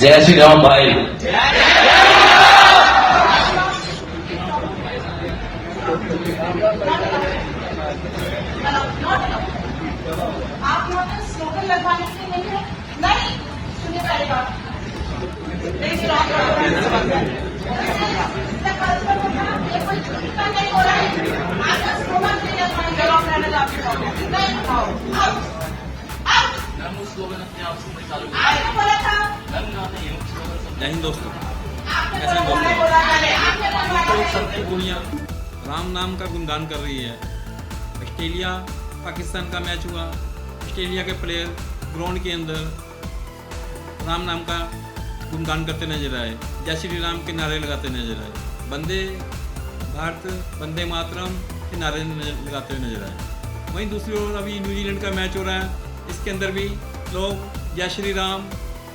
जय श्री राम भाई। आप यहाँ पे स्लोगन लगवाने के लिए नहीं है? नहीं, सुनिए पहली बात। नहीं सुना ये कोई छुट्टी का नहीं हो रहा है। आपका स्लोगन नहीं लगवाने जवाब रहने आपके नहीं उठाओ। आपने बोला था। जय हिंद दोस्तों। आपने कैसे बोला दोस्तों? बोला पहले आपने बोला सबकी गोलियां राम नाम का गुणगान कर रही है। ऑस्ट्रेलिया पाकिस्तान का मैच हुआ। ऑस्ट्रेलिया के प्लेयर ग्राउंड के अंदर राम नाम का गुणगान करते नजर आए, जय श्री राम के नारे लगाते नजर आए, वंदे भारत वंदे मातरम के नारे लगाते हुए नजर आए। वहीं दूसरी ओर अभी न्यूजीलैंड का मैच हो रहा है, इसके अंदर भी लोग जय श्री राम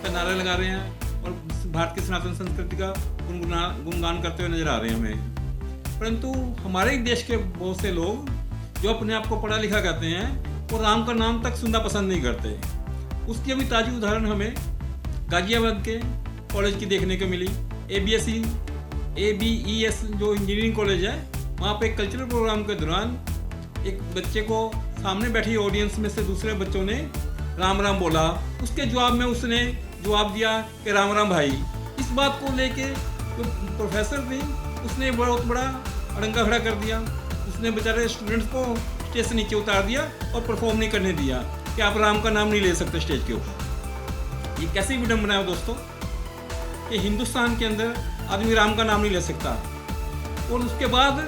का नारा लगा रहे हैं और भारत की सनातन संस्कृति का गुणगान करते हुए नजर आ रहे हैं हमें। परंतु हमारे देश के बहुत से लोग जो अपने आप को पढ़ा लिखा कहते हैं वो राम का नाम तक सुनना पसंद नहीं करते। उसकी अभी ताज़ी उदाहरण हमें गाजियाबाद के कॉलेज की देखने को मिली। ABES जो इंजीनियरिंग कॉलेज है, वहाँ पे कल्चरल प्रोग्राम के दौरान एक बच्चे को सामने बैठी ऑडियंस में से दूसरे बच्चों ने राम राम बोला। उसके जवाब में उसने जवाब दिया कि राम राम भाई। इस बात को लेके जो प्रोफेसर थी उसने बहुत बड़ा अड़ंगा खड़ा कर दिया। उसने बेचारे स्टूडेंट्स को स्टेज से नीचे उतार दिया और परफॉर्म नहीं करने दिया कि आप राम का नाम नहीं ले सकते स्टेज के ऊपर। ये कैसी विडम्बना है दोस्तों कि हिंदुस्तान के अंदर आदमी राम का नाम नहीं ले सकता। और उसके बाद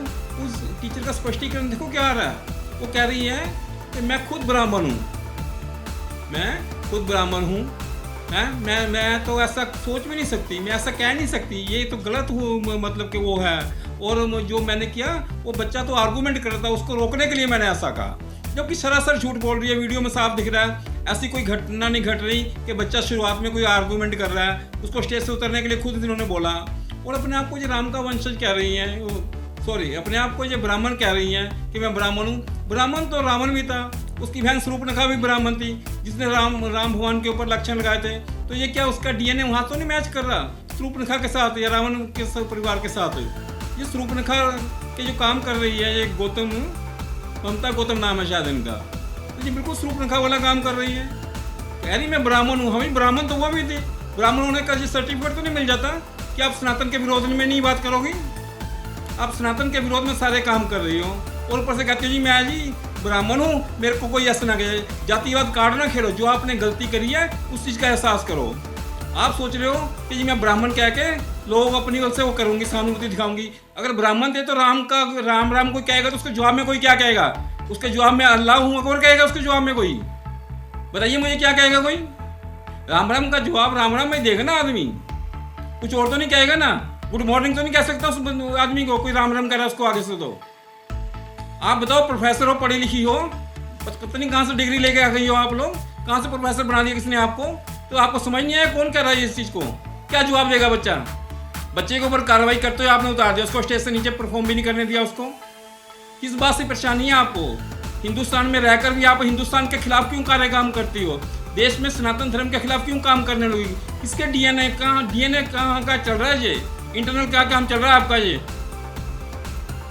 उस टीचर का स्पष्टीकरण देखो क्या आ रहा है। वो कह रही है कि मैं खुद ब्राह्मण हूँ, मैं खुद ब्राह्मण हूँ, मैं तो ऐसा सोच भी नहीं सकती, मैं ऐसा कह नहीं सकती, ये तो गलत हो मतलब कि वो है। और जो मैंने किया वो बच्चा तो आर्गूमेंट कर रहा था, उसको रोकने के लिए मैंने ऐसा कहा, जबकि सरासर झूठ बोल रही है। वीडियो में साफ दिख रहा है ऐसी कोई घटना नहीं घट रही कि बच्चा शुरुआत में कोई आर्गूमेंट कर रहा है। उसको स्टेज से उतरने के लिए खुद इन्होंने बोला। और अपने आप को जो राम का वंशज कह रही हैं, सॉरी अपने आप को जो ब्राह्मण कह रही हैं कि मैं ब्राह्मण हूँ। ब्राह्मण तो रावण भी था, उसकी बहन शूर्पणखा भी ब्राह्मण थी जिसने राम भगवान के ऊपर लक्षण लगाए थे। तो ये क्या उसका DNA वहाँ तो नहीं मैच कर रहा शूर्पणखा के साथ या रावण के परिवार के साथ? ये शूर्पणखा के जो काम कर रही है, ये गौतम ममता गौतम नाम है शायद इनका, तो ये बिल्कुल शूर्पणखा वाला काम कर रही है। कह रही मैं ब्राह्मण हूँ। हमें ब्राह्मण तो वो भी थी, ब्राह्मण होने का जो सर्टिफिकेट तो नहीं मिल जाता कि आप सनातन के विरोध में नहीं बात करोगी। आप सनातन के विरोध में सारे काम कर रही हो और ऊपर से कहती हो जी मैं जी ब्राह्मण हूँ, मेरे को कोई ऐसा ना कहे। जातिवाद कार्ड ना खेलो, जो आपने गलती करी है उस चीज़ का एहसास करो। आप सोच रहे हो कि जी मैं ब्राह्मण कह के लोग अपनी ओर से वो करूँगी, सहानुभूति दिखाऊंगी। अगर ब्राह्मण थे तो राम कोई कहेगा तो उसके जवाब में कोई क्या कहेगा? उसके जवाब में अल्लाह हूँ और कहेगा उसके जवाब में कोई? बताइए मुझे क्या कहेगा कोई? राम का जवाब राम में देगा ना आदमी, कुछ और तो नहीं कहेगा ना। गुड मॉर्निंग तो नहीं कह सकता उस आदमी को कोई राम कह रहा है उसको आगे से। तो आप बताओ, प्रोफेसर हो, पढ़ी लिखी हो, पता नहीं कहाँ से डिग्री लेके आ गई हो आप लोग, कहाँ से प्रोफेसर बना दिया किसने आपको? तो आपको समझ नहीं आया कौन कर रहा है इस चीज़ को? क्या जवाब देगा बच्चा? बच्चे के ऊपर कार्रवाई करते हुए आपने उतार दिया, उसको स्टेज से नीचे परफॉर्म भी नहीं करने दिया उसको। किस बात से परेशानी है आपको? हिंदुस्तान में रहकर भी आप हिंदुस्तान के खिलाफ क्यों कार्य काम करती हो? देश में सनातन धर्म के खिलाफ क्यों काम करने लगी? किसके DNA कहाँ का चल रहा है? ये इंटरनल क्या काम चल रहा है आपका? ये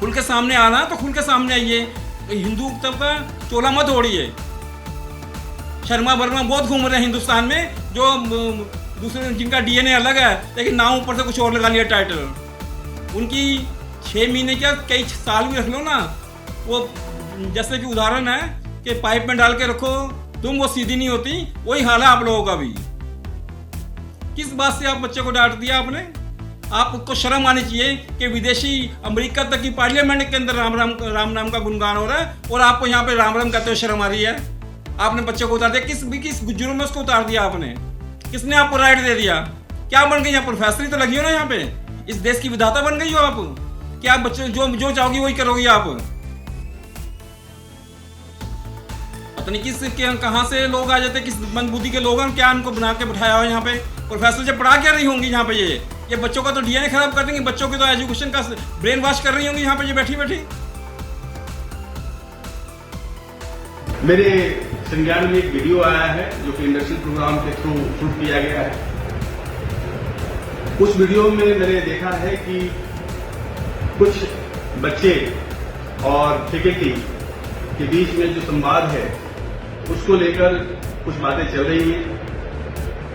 खुल के सामने आना तो खुल के सामने आइए। हिंदू तब का चोला मत ओढ़िए। शर्मा वर्मा बहुत घूम रहे हैं हिंदुस्तान में, जो दूसरे जिनका DNA अलग है लेकिन नाम ऊपर से कुछ और लगा लिया टाइटल। उनकी 6 महीने क्या कई साल भी रख लो ना, वो जैसे कि उदाहरण है कि पाइप में डाल के रखो तुम, वो सीधी नहीं होती। वही हाल है आप लोगों का भी। किस बात से आप बच्चे को डांट दिया आपने? आपको शर्म आनी चाहिए कि विदेशी अमेरिका तक की पार्लियामेंट के अंदर राम नाम का गुणगान हो रहा है और आपको यहाँ पे राम कहते हुए शर्म आ रही है। आपने बच्चे को उतार दिया। किस जुर्म में उसको उतार दिया आपने? किसने आपको राइट दे दिया? क्या बन गई? यहाँ प्रोफेसर तो लगी हो ना, यहाँ पे इस देश की विधाता बन गई हो आप। क्या आप बच्चे जो चाहोगी वही करोगी आप? पता नहीं किस कहाँ से लोग आ जाते, किस मंदबुद्धि के लोग हैं, क्या उनको बना के बिठाया हो यहाँ पे। प्रोफेसर जब पढ़ा क्या रही होंगी यहाँ पे? ये बच्चों का तो DNA खराब कर देंगे, बच्चों की तो एजुकेशन का ब्रेन वॉश कर रही होंगी यहाँ पे ये बैठी बैठी। मेरे संज्ञान में एक वीडियो आया है जो कि इंडस्ट्रियल प्रोग्राम के थ्रू शूट किया गया है। उस वीडियो में मैंने देखा है कि कुछ बच्चे और फैकल्टी के बीच में जो संवाद है उसको लेकर कुछ बातें चल रही हैं,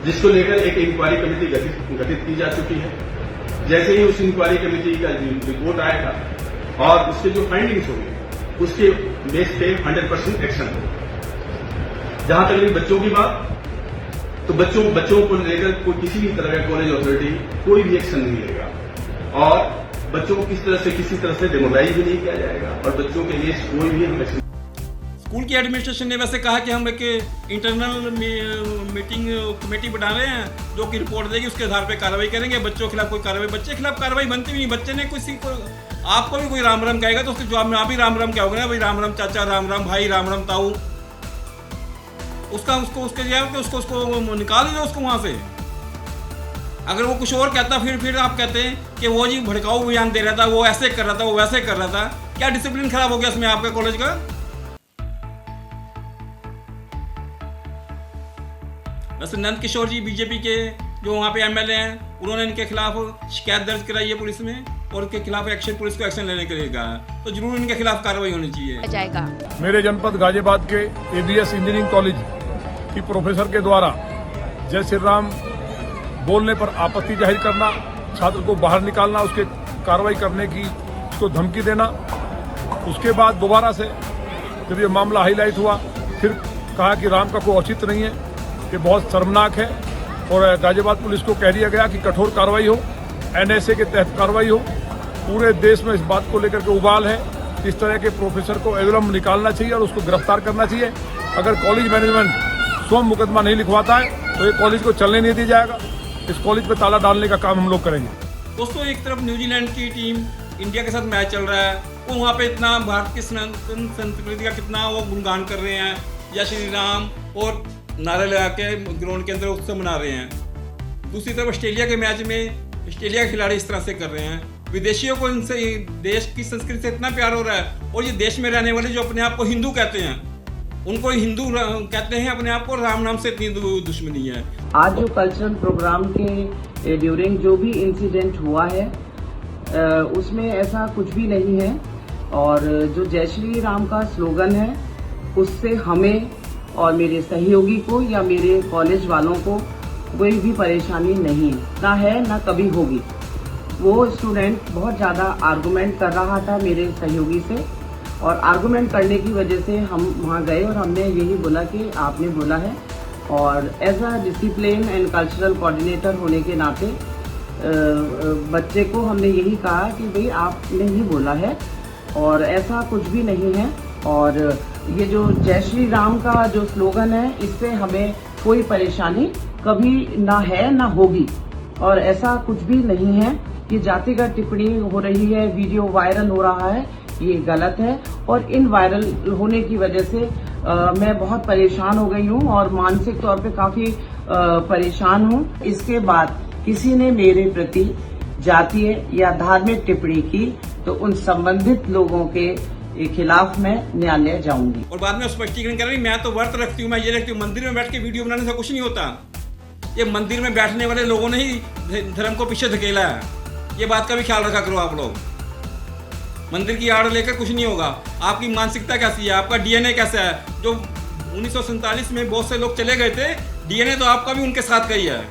जिसको लेकर एक इंक्वायरी कमेटी गठित की जा चुकी है। जैसे ही उस इंक्वायरी कमेटी का रिपोर्ट आएगा और उसके जो फाइंडिंग्स होंगे उसके बेस पे 100% एक्शन होगा। जहां तक रही बच्चों की बात, तो बच्चों को लेकर कोई किसी भी तरह का कॉलेज अथॉरिटी कोई भी एक्शन नहीं लेगा और बच्चों को किसी तरह से डेमोराइज भी नहीं किया जाएगा और बच्चों के लिए कोई भी हम एक्शन। स्कूल की एडमिनिस्ट्रेशन ने वैसे कहा कि हम एक इंटरनल मीटिंग कमेटी बना रहे हैं जो कि रिपोर्ट देगी, उसके आधार पे कार्रवाई करेंगे। बच्चों के खिलाफ कोई कार्रवाई, बच्चे के खिलाफ कार्रवाई बनती भी नहीं। बच्चे ने किसी को, आपको भी कोई राम राम कहेगा तो उसके जवाब में आप भी राम राम कहोगे ना, भाई राम राम चाचा, राम राम भाई, राम राम ताऊ। उसके जवाब उसको निकाल दीजिए उसको वहां से। अगर वो कुछ और कहता फिर आप कहते हैं कि वो जी भड़काऊ बयान दे रहा था, वो ऐसे कर रहा था, वो वैसे कर रहा था। क्या डिसिप्लिन खराब हो गया इसमें आपका कॉलेज का? वैसे नंद किशोर जी बीजेपी के जो वहाँ पे एमएलए हैं, उन्होंने इनके खिलाफ शिकायत दर्ज कराई है पुलिस में और उनके खिलाफ पुलिस को एक्शन लेने के लिए कहा है, तो जरूर इनके खिलाफ कार्रवाई होनी चाहिए जाएगा। मेरे जनपद गाजियाबाद के एबीएस इंजीनियरिंग कॉलेज की प्रोफेसर के द्वारा जय श्री राम बोलने पर आपत्ति जाहिर करना, छात्र को बाहर निकालना, उसके कार्रवाई करने की उसको धमकी देना। उसके बाद दोबारा से जब ये मामला हाईलाइट हुआ, फिर कहा कि राम का कोई औचित्य नहीं है, ये बहुत शर्मनाक है और गाजियाबाद पुलिस को कह दिया गया कि कठोर कार्रवाई हो, एनएसए के तहत कार्रवाई हो। पूरे देश में इस बात को लेकर के उबाल है। इस तरह के प्रोफेसर को अविलंब निकालना चाहिए और उसको गिरफ्तार करना चाहिए। अगर कॉलेज मैनेजमेंट स्वयं मुकदमा नहीं लिखवाता है तो ये कॉलेज को चलने नहीं दिया जाएगा। इस कॉलेज पे ताला डालने का काम हम लोग करेंगे। दोस्तों, एक तरफ न्यूजीलैंड की टीम इंडिया के साथ मैच चल रहा है, वो वहाँ पे इतना भारत की सनातन संस्कृति का कितना वो गुणगान कर रहे हैं, जय श्री राम और नारे लगा के ग्राउंड के अंदर उत्सव मना रहे हैं। दूसरी तरफ ऑस्ट्रेलिया के मैच में ऑस्ट्रेलिया के खिलाड़ी इस तरह से कर रहे हैं। विदेशियों को इनसे देश की संस्कृति से इतना प्यार हो रहा है और ये देश में रहने वाले जो अपने आप को हिंदू कहते हैं, उनको हिंदू कहते हैं अपने आप को, राम नाम से इतनी दुश्मनी है। आज जो कल्चरल प्रोग्राम के ड्यूरिंग जो भी इंसिडेंट हुआ है उसमें ऐसा कुछ भी नहीं है और जो जय श्री राम का स्लोगन है उससे हमें और मेरे सहयोगी को या मेरे कॉलेज वालों को कोई भी परेशानी नहीं ना है ना कभी होगी। वो स्टूडेंट बहुत ज़्यादा आर्गुमेंट कर रहा था मेरे सहयोगी से और आर्गुमेंट करने की वजह से हम वहाँ गए और हमने यही बोला कि आपने बोला है और as a discipline and cultural coordinator होने के नाते बच्चे को हमने यही कहा कि भाई आपने ही बोला है और ऐसा कुछ भी नहीं है और ये जो जय श्री राम का जो स्लोगन है इससे हमें कोई परेशानी कभी ना है ना होगी और ऐसा कुछ भी नहीं है। ये जातिगत टिप्पणी हो रही है, वीडियो वायरल हो रहा है, ये गलत है और इन वायरल होने की वजह से मैं बहुत परेशान हो गई हूँ और मानसिक तौर पे काफी परेशान हूँ। इसके बाद किसी ने मेरे प्रति जातीय या धार्मिक टिप्पणी की तो उन संबंधित लोगों के खिलाफ मैं न्यायालय जाऊंगी। और बाद में स्पष्टीकरण कर रही, मैं तो व्रत रखती हूँ, मैं ये रखती हूँ। मंदिर में बैठ के वीडियो बनाने से कुछ नहीं होता। ये मंदिर में बैठने वाले लोगों ने ही धर्म को पीछे धकेला है। ये बात का भी ख्याल रखा करो आप लोग। मंदिर की आड़ लेकर कुछ नहीं होगा। आपकी मानसिकता कैसी है, आपका डीएनए कैसा है? जो 1947 में बहुत से लोग चले गए थे, डीएनए तो आपका भी उनके साथ का ही है।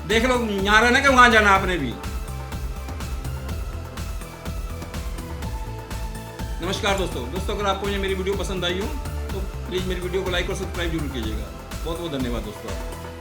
देख लो, यहाँ रहना कि वहां जाना आपने भी। नमस्कार दोस्तों, अगर आपको ये मेरी वीडियो पसंद आई हो तो प्लीज़ मेरी वीडियो को लाइक और सब्सक्राइब जरूर कीजिएगा। बहुत बहुत धन्यवाद दोस्तों।